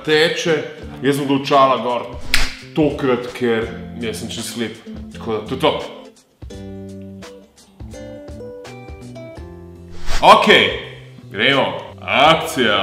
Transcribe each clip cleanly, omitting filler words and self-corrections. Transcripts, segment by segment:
teče, jaz sem dal očala gor tokrat, ker jaz sem čez slep. Tako da, to je to. Ok, gremo. Akcija.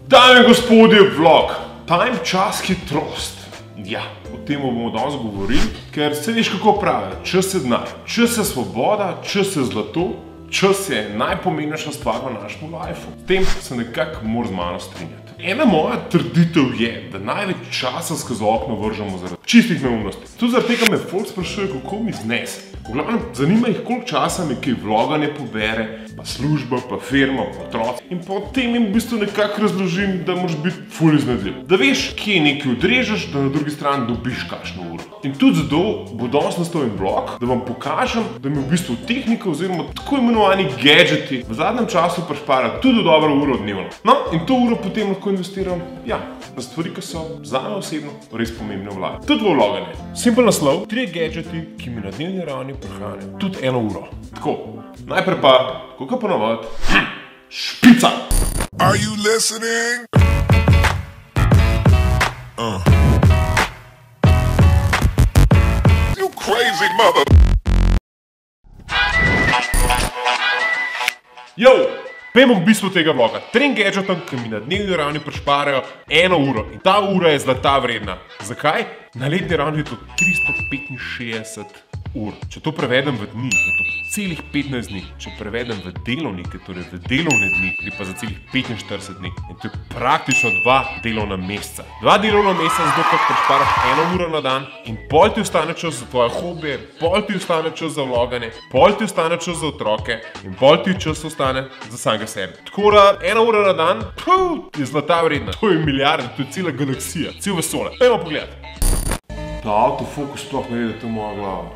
Dame in gospodje, vlog. Time, čas, hitrost. Ja, o tem bomo danes govorili, ker se veš kako pravi, čas je denar, čas je svoboda, čas je zlato, čas je najpomembnejša stvar v našem lifeu. S tem se nekako moraš z mano strinjati. Ena moja trditev je, da največ časa skozi okno vržemo zaradi čistih neumnosti. Tudi zaradi tega me folk sprašuje, kako mi znese. V glavnem, zanima jih, koliko časa mi kaj vloganje pobere, pa služba, pa firma, pa otroci. In potem jim v bistvu nekako razložim, da moraš biti ful iznajdljiv. Da veš, kje nekaj odrežeš, da na drugi strani dobiš kakšno uro. In tudi zato bo danes nastal en vlog, da vam pokažem, da mi v bistvu tehnika oziroma tako imenovani gadgeti v zadnjem času prišpara tudi dobro uro dnevno. No, in to uro potem lahko investiram, ja, v stvari, ki so zame osebno res pomembne v vladi. Tudi v vloganje. Simpel naslov, 3 gadgeti, ki mi na dnevni ravni prihranijo tudi 1 uro. Tako, najprej pa, kako ponovadi, špica! Are you listening? You crazy mother... Yo! Pejmo v bistvu tega vloga. 3 gadgetom, ki mi na dnevni ravni prišparajo 1 uro. In ta ura je zlata vredna. Zakaj? Na letni ravni je to 365 ur. Če to prevedem v dni, je to celih 15 dni. Če prevedem v delovnike, torej v delovne dni, gre pa za celih 45 dni. In to je praktično 2 delovna meseca. 2 delovna meseca, zato kot prišparaš 1 uro na dan in pol ti ostane čas za tvoje hobije, pol ti ostane čas za vloganje, pol ti ostane čas za otroke in pol ti čas ostane za samega sebe. Tako da 1 ura na dan, je zlata vredna. To je milijarde, to je cela galaksija, cel vesolje. Pejmo pogledati. Ta autofokus sploh ne ve, da to je moja glava.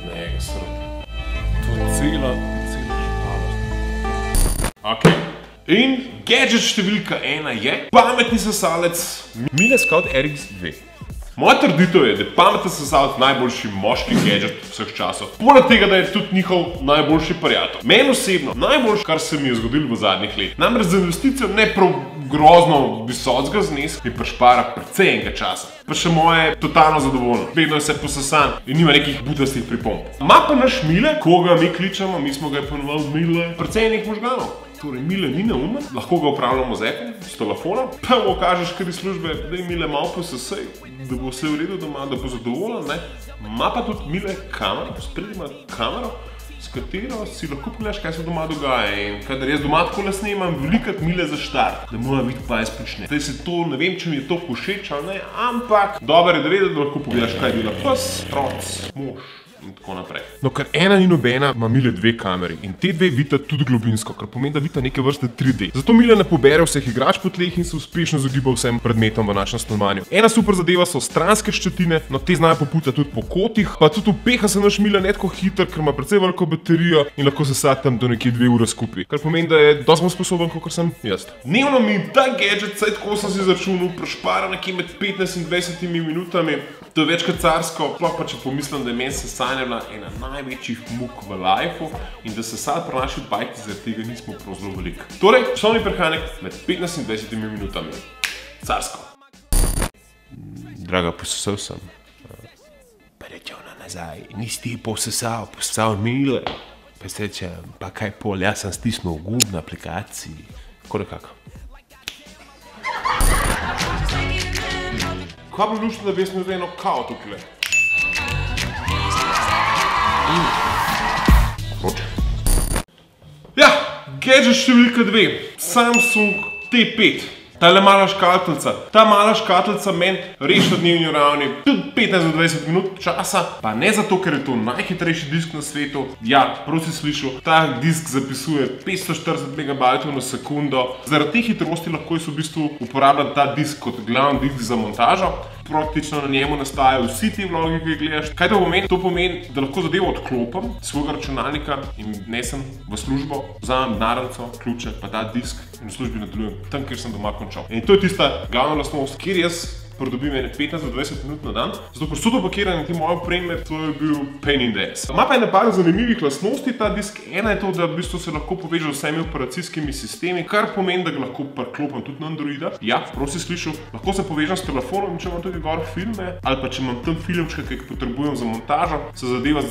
Ne, ga sredi. To je cela žalost. Ok. In gadget številka 1 je pametni sesalec Miele Scout RX2. Moja trditev je, da je pametni sesalec najboljši moški gadget vseh časov. Poleg tega, da je tudi njihov najboljši prijatelj. Meni osebno najboljši, kar se mi je zgodilo v zadnjih letih. Namreč za investicijo ne prav grozno visokega zneska, mi prišpara precej enega časa. Pa še moje totalno zadovoljno. Vedno je vse posesan in nima nekih butastih pripomb. Ma pa naš Miele, koga mi kličemo, mi smo ga ponovali Miele, precej enih možganov. Torej, Miele ni neumen, lahko ga upravljamo z appom, s telefonom, pa mu kažeš kar iz službe, da je Miele malo posesej, da bo vse v redu doma, da bo zadovoljen, ne. Ma pa tudi Miele kamero, spredaj ima kamero, s katero si lahko pogledaš, kaj se doma dogaja. In kadar jaz doma takole snemam, velikrat Miele za štart, da mora videti, kaj jaz počne. Zdaj se to, ne vem, če mi je to všeč ali ne, ampak dobro je, da vedeti, da lahko pogledaš, kaj dela pes, otroc, mož in tako naprej. No, ker ena ni nobena, ima Miele 2 kameri in te 2 vidita tudi globinsko, kar pomeni, da vidita neke vrste 3D. Zato Miele ne pobere vseh igrač po tleh in se uspešno izogiba vsem predmetom v našem stanovanju. Ena super zadeva so stranske ščetine, no te znajo poputati tudi po kotih, pa tudi upeha se naš Miele ne tako hiter, ker ima precej veliko baterijo in lahko se sad tam do nekje 2 ure skupaj. Kar pomeni, da je dosti bolj sposoben, kot sem jaz. Dnevno mi ta gadget, saj tako sem si izračunal, prišpara nekje med 15 in 20 minutami. To je več kot carsko, sploh pa če pomislim, da je meni sesanje bila ena največjih muk v lifeu in da sesati pri naši bajki zaradi tega nismo prav zelo veliko. Torej, časovni prehranek med 15 in 20 minutami. Carsko. Draga, posesal sem. Pa reče ona nazaj, nisi ti posesal Miele. Pa se reče, pa kaj pol, jaz sem stisnil gumb na aplikaciji. Tako nekako. Kaj bi luštno, da bi jaz imel eno kao tukaj? Ja, gadget številka 2. Samsung T5. Tale mala škatlica. Ta mala škatlica meni reši na dnevni ravni tudi 15 do 20 minut časa. Pa ne zato, ker je to najhitrejši disk na svetu. Ja, prav si slišal, ta disk zapisuje 540 MB na sekundo. Zaradi te hitrosti lahko jaz v bistvu uporabljam ta disk kot glavni disk za montažo. Praktično na njemu nastajajo vsi ti vlogi, ki jih gledaš. Kaj to pomeni? To pomeni, da lahko zadevo odklopim svojega računalnika in nesem v službo, vzamem denarnico, ključe, pa ta disk in v službi nadaljujem tam, kjer sem doma končal. In to je tista glavna lastnost, kjer jaz pridobim 15 do 20 minut na dan. Zato ker so to pakirane te moje opreme, to je bil pain in the ass. Ima pa ene par zanimivih lastnosti ta disk. Ena je to, da v bistvu se lahko poveže z vsemi operacijskimi sistemi, kar pomeni, da ga lahko priklopim tudi na Androida. Ja, prav si slišal, lahko se povežem s telefonom, če imam tudi gor filme, ali pa če imam tam filmčke, ki jih potrebujem za montažo, se zadeva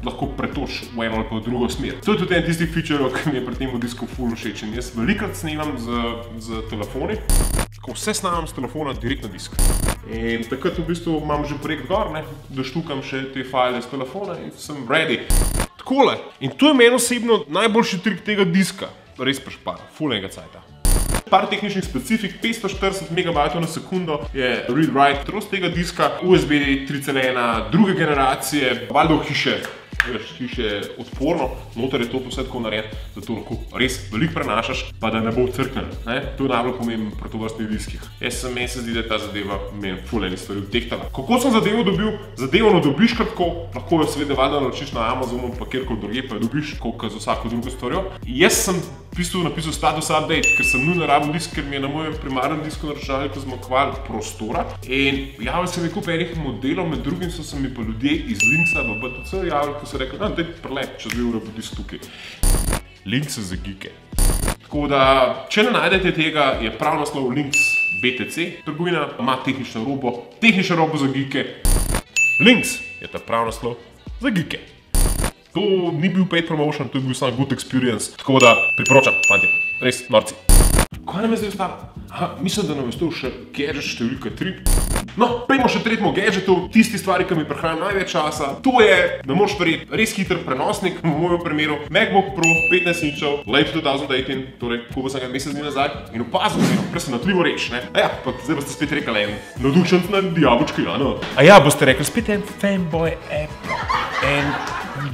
lahko pretoči v eno ali pa v drugo smer. To je tudi en tistih featureov, ki mi je pri tem disku ful všeč. Jaz velikokrat snemam z telefoni, tako vse snemam s telefona direkt na disk. In takrat v bistvu imam že projekt gor, da štukam še te file z telefona in sem ready. Takole. In to je meni osebno najboljši trik tega diska. Res prešpara, ful enega cajta. Par tehničnih specifik, 540 MB na sekundo je read-write hitrost tega diska, USB 3.1 druge generacije, valjda v hiše odporno, noter je to vse tako narejeno, da to lahko res veliko prenašaš, pa da ne bo crknil. To je najbolj pomembno pri tovrstnih diskih. Meni se zdi, da je ta zadeva meni ful ene stvari odtehtala. Kako sem zadevo dobil? Zadevo ne dobiš kar tako, lahko jo seveda valjda naročiš na Amazonu, pa kjerkoli drugje, pa jo dobiš kot za vsako drugo stvarjo. Jaz sem v bistvu napisal status update, ker sem nujno rabil disk, ker mi je na mojem primarnem disku na računalniku zmanjkovalo prostora. In javili se mi kup enih modelov, med drugim so se mi pa ljudje iz Linksa v BTC javili, ko so rekli, daj prelep, čez 2 ure bo disk tukaj. Links za geeke. Tako da, če ne najdete tega, je prav naslov Links BTC. Trgovina ima tehnično robo za geeke. Links je ta prav naslov za geeke. To ni bil paid promotion, to je bil samo good experience. Tako da priporočam, fanti, res norci. Kaj nam je zdaj ostalo? Mislim, da nam je ostal še gadget številka 3. No, pejmo še tretjemu gadgetu, tisti stvari, ki mi prihrajajo največ časa. To je, da moraš verjeti, res hiter prenosnik, v mojem primeru MacBook Pro 15 inčev, late 2018, torej kupil sem ga mesec dni nazaj in opazil sem, presenetljivo reč, ne? Pa zdaj boste spet rekli en navdušenc nad jabolčki, ano? Boste rekli spet en fanboy Apple, en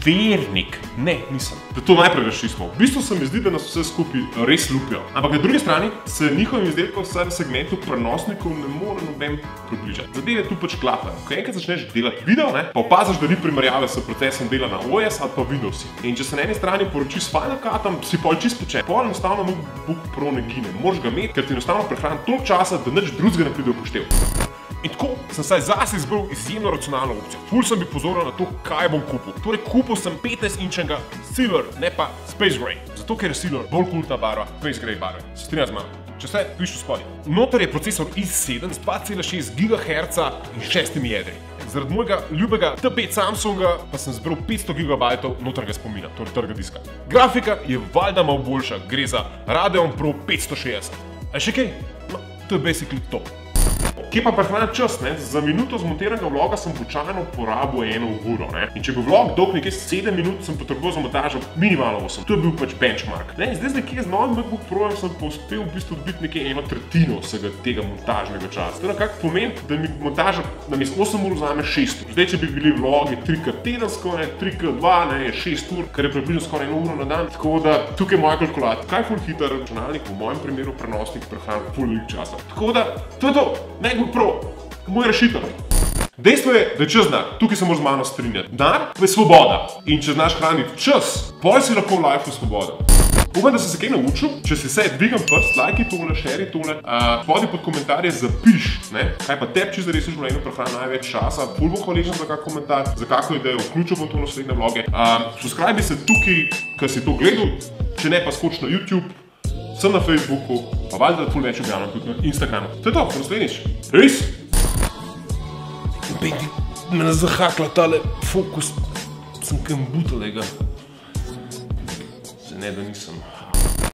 vernik. Ne, nisem. Da to najprej razčistimo. V bistvu se mi zdi, da nas vse skupaj res lupijo. Ampak na drugi strani se njihovim izdelkom vsaj v segmentu prenosnikov ne more noben približati. Zadeve tu pač klapajo. Ko enkrat začneš delati video, pa opaziš, da ni primerjave s procesom dela na OS ali pa Windowsi. In če se na eni strani poroči s Final Cutom, si pol čist pečen. Pol enostavno MacBook Pro ne gine. Moraš ga imeti, ker ti enostavno prehrani toliko časa, da nič drugega ne pride v poštev. In tako sem saj zase izbral izjemno racionalno opcijo. Ful sem bil pozoren na to, kaj bom kupil. Torej kupil sem 15-inčnega Silver, ne pa Space Gray. Zato ker je Silver bolj kultna barva, Space Gray barve. Se strinja z mano. Če se piše spodaj. Noter je procesor i7 z 2,6 GHz in 6 jedri. Zaradi mojega ljubega T5 Samsunga pa sem zbral 500 GB notrega spomina, torej trga diska. Grafika je valjda malo boljša, gre za Radeon Pro 560. A še kaj? No, to je basically to. Kje pa prehrana čas, za minuto zmontiranega vloga sem običajno porabil 1 uro, In če bi vlog dolg nekaj 7 minut, sem potreboval za montažo minimalno 8. To je bil pač benchmark. Zdaj nekje z novim MacBook Projem sem pa uspel v bistvu dobiti nekaj 1/3 vsega tega montažnega časa. To nekako pomeni, da mi montaža namesto 8 ur vzame 6 ur. Zdaj, če bi bili vlogi 3x tedensko, 3x2, je 6 ur, kar je približno skoraj 1 uro na dan. Tako da tukaj je moja kalkulacija. Kaj ful hiter računalnik, v mojem primeru prenosnik prehrani ful veliko časa. Tako da, to je to. MacBook Pro, moj rešitev. Dejstvo je, da je čas denar, tukaj se moraš z mano strinjati. Denar je svoboda in če znaš hraniti čas, pol si lahko v lifeu svoboda. Upam, da si se kaj naučil, če si se dvigam prst, lajki tole, šeri tole, spodaj pod komentarje zapiš, kaj pa tebi čisto res v življenju prehrani največ časa, ful bom hvaležen za kak komentar, za kako idejo, vključil bom to v naslednje vloge. Subscribi se tukaj, ker si to gledal, če ne pa skoč na YouTube, sem na Facebooku, pa valjda ful več objavljam tudi na Instagramu. To je to, naslednjič. Res? Bedi, me ne zahakla tale fokus, sem kam butalega. Se ne, da nisem.